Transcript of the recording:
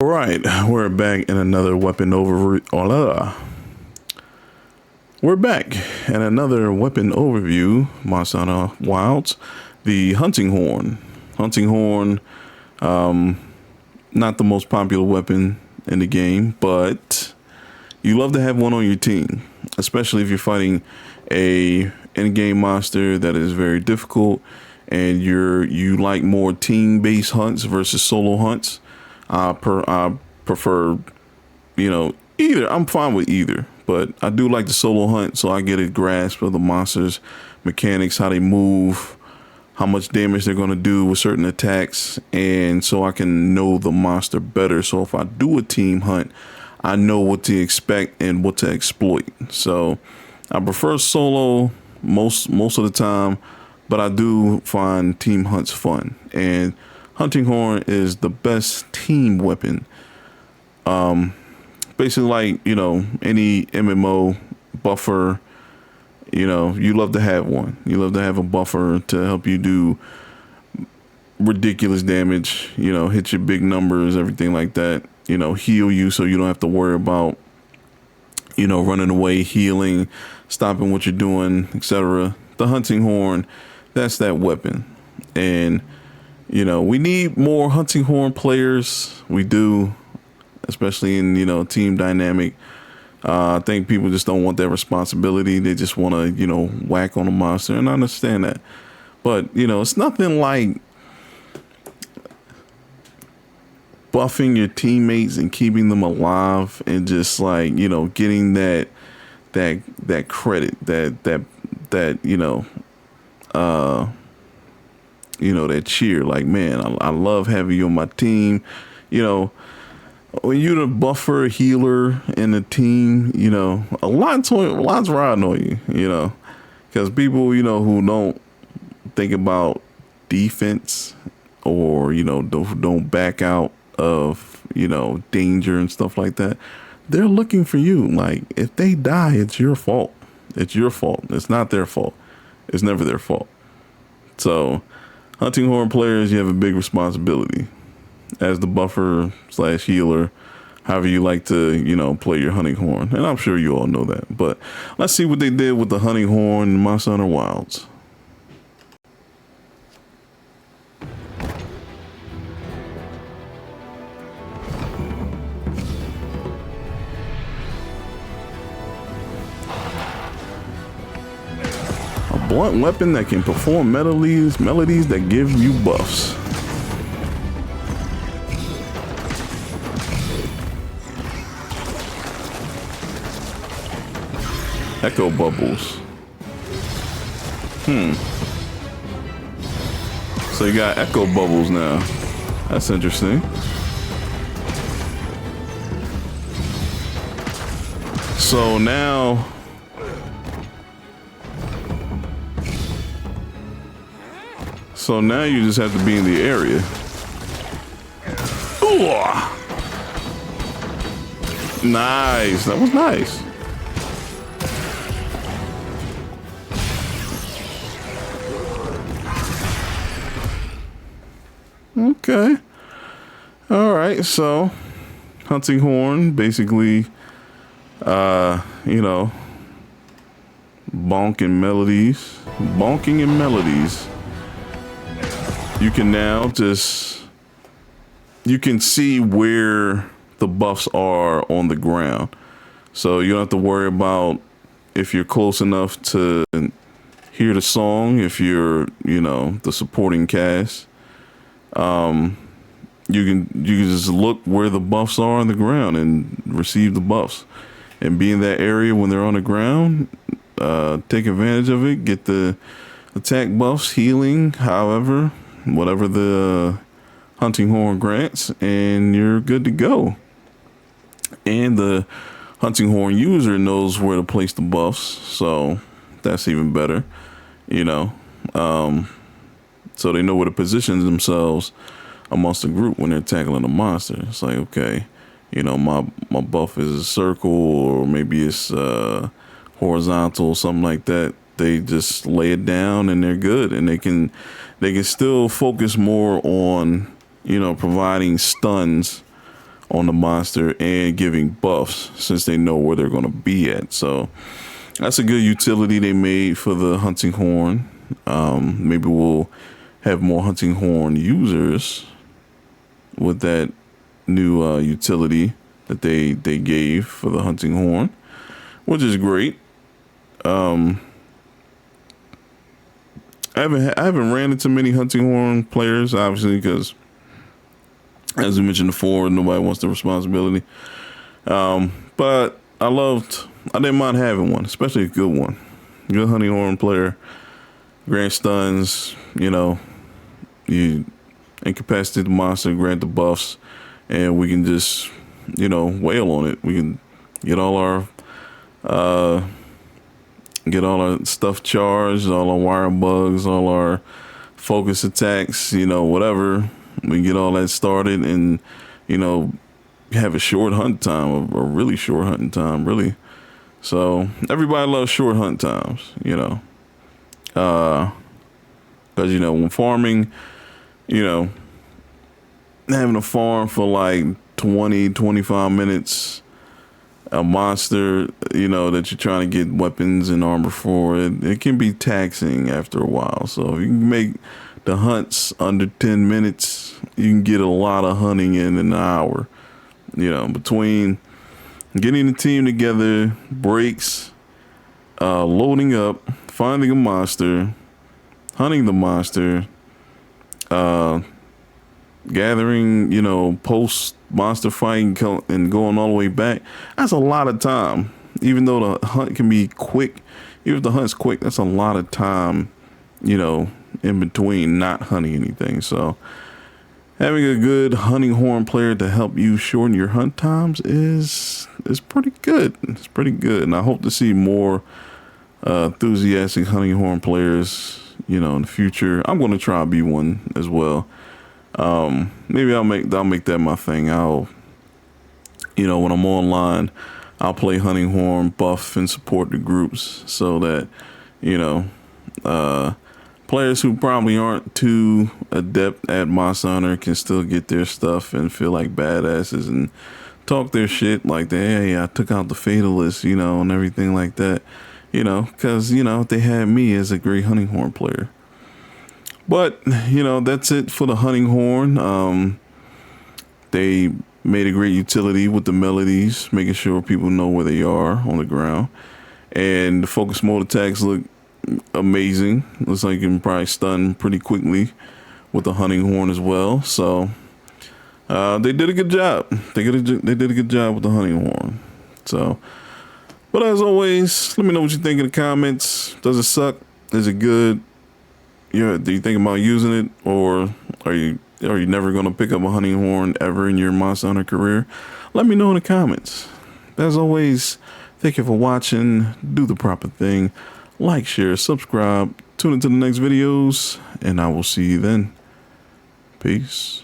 All right, we're back in another weapon overview. We're back in another weapon overview. Monster Hunter Wilds, the hunting horn. Hunting horn, not the most popular weapon in the game, but you love to have one on your team, especially if you're fighting a in-game monster that is very difficult, and you like more team-based hunts versus solo hunts. I prefer, either. I'm fine with either, but I do like the solo hunt, so I get a grasp of the monsters' mechanics, how they move, how much damage they're going to do with certain attacks, and so I can know the monster better. So if I do a team hunt, I know what to expect and what to exploit. So I prefer solo most of the time, but I do find team hunts fun, and hunting horn is the best team weapon. Basically, like, any MMO buffer, you love to have one. You love to have a buffer to help you do ridiculous damage, hit your big numbers, everything like that, heal you so you don't have to worry about, running away, healing, stopping what you're doing, etc. The hunting horn, that's that weapon. And we need more hunting horn players. We do, especially in, team dynamic. I think people just don't want that responsibility. They just want to, whack on a monster, and I understand that. But, it's nothing like buffing your teammates and keeping them alive and just like, getting that credit, that cheer, like, man, I love having you on my team. When you're the buffer healer in the team, a lot's riding on you, because people, who don't think about defense or, don't back out of, danger and stuff like that, they're looking for you. Like, if they die, it's your fault. It's your fault. It's not their fault. It's never their fault. So hunting horn players, you have a big responsibility as the buffer / healer, however you like to, play your hunting horn. And I'm sure you all know that. But let's see what they did with the hunting horn in Monster Hunter Wilds. A blunt weapon that can perform melodies that give you buffs. Echo bubbles. So you got echo bubbles now. That's interesting. So now you just have to be in the area. Ooh. Nice. That was nice. Okay. All right. So hunting horn, basically, bonking and melodies. You can now you can see where the buffs are on the ground. So you don't have to worry about if you're close enough to hear the song, if you're, the supporting cast. You can just look where the buffs are on the ground and receive the buffs, and be in that area when they're on the ground. Take advantage of it. Get the attack buffs, healing, however, whatever the hunting horn grants, and you're good to go. And the hunting horn user knows where to place the buffs, so that's even better. So they know where to position themselves amongst the group when they're tackling a monster. It's like, okay, my buff is a circle, or maybe it's horizontal, something like that. They just lay it down and they're good, and they can still focus more on, providing stuns on the monster and giving buffs since they know where they're going to be at. So that's a good utility they made for the hunting horn. Maybe we'll have more hunting horn users with that new utility that they gave for the hunting horn, which is great. I haven't ran into many hunting horn players, obviously, because as we mentioned before, nobody wants the responsibility. But I didn't mind having one, especially a good one. Good hunting horn player, grant stuns, you incapacitate the monster, grant the buffs, and we can just, wail on it. We can get all our stuff charged, all our wire bugs, all our focus attacks, whatever. We can get all that started and, have a short hunt time, a really short hunting time, really. So everybody loves short hunt times, because, when farming, having a farm for like 20-25 minutes, a monster, that you're trying to get weapons and armor for, it can be taxing after a while. So if you can make the hunts under 10 minutes, you can get a lot of hunting in an hour. Between getting the team together, breaks, loading up, finding a monster, hunting the monster, gathering, post monster fighting and going all the way back. That's a lot of time. Even though the hunt can be quick, even if the hunt's quick, that's a lot of time, in between not hunting anything. So having a good hunting horn player to help you shorten your hunt times is pretty good. It's pretty good. And I hope to see more enthusiastic hunting horn players, in the future. I'm going to try to be one as well. Maybe I'll make that my thing. When I'm online, I'll play hunting horn, buff and support the groups so that, players who probably aren't too adept at Monster Hunter can still get their stuff and feel like badasses and talk their shit like, hey, I took out the Fatalist, and everything like that, because, they had me as a great hunting horn player. But, that's it for the hunting horn. They made a great utility with the melodies, making sure people know where they are on the ground. And the focus mode attacks look amazing. Looks like you can probably stun pretty quickly with the hunting horn as well. So they did a good job. They did a good job with the hunting horn. So, but as always, let me know what you think in the comments. Does it suck? Is it good? Do you think about using it, or are you never going to pick up a hunting horn ever in your Monster Hunter career? Let me know in the comments. As always, thank you for watching. Do the proper thing. Like, share, subscribe. Tune into the next videos, and I will see you then. Peace.